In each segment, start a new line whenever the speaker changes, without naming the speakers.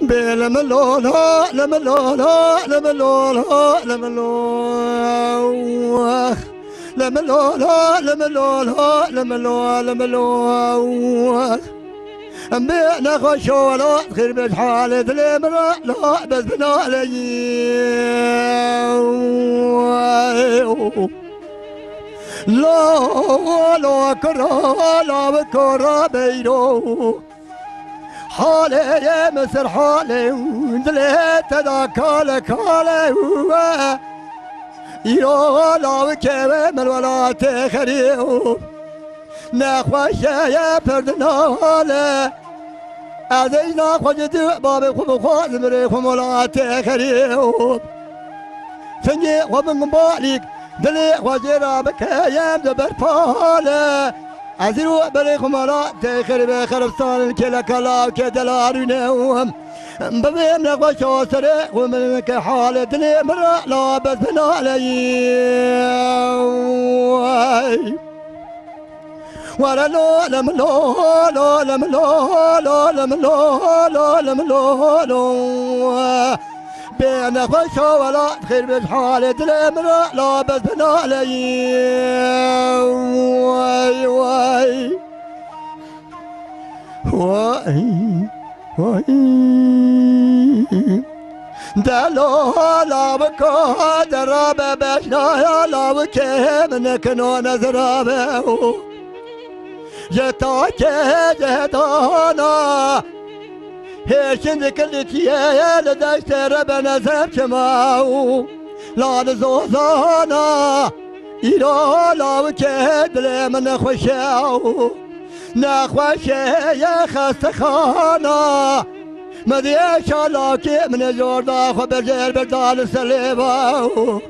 بلملولا لملولا لملولا لملولا لملولا لملولا لملولا لملولا بينا خشولا خير بالحالة المرأة لا بس بنا لا كرا لا بكرا بيرو حالي يا مصر حالي دليت تذاكالي كالي يا لا بكيوي من ولا تخريو نخوش يا پردناله ازینا خوش دو بابی خوب خواهد بری خوب ولا تخريو سنجي خوب مباليك دلي خوش را بكيم دبر پاله ازیرو بری خوب ولا تخري بخربستان الكلا كلا وكدلارينهم ببيم نخوش وسري ومنك حالة دلي مرة لا بس بنالي ولا لا لم لا لا لم لا لا لم لا لا لم لا لا بين خش ولا خير بالحالة الامر لا بس بنالي واي واي واي واي دلو لا بكو درابة بشنا لا بكي منك نو نزرابه جتاك جتانا هيشن كلتيا لدشت ربنا زبش ماو لا نزوزانا إيرا لا وكيد من خوشاو نخوش يا خستخانا مديش لاكي من جوردا خبرجر بردال سليباو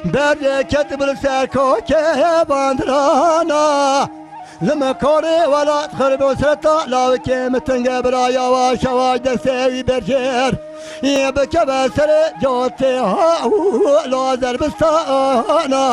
برد كتب السركو كيباندرانا لما كوري ولا تخرب وسرطة لا وكيم تنقبرا يا واشواج دسيوي برجير يبكى بسر جوتي ها لا زربستانا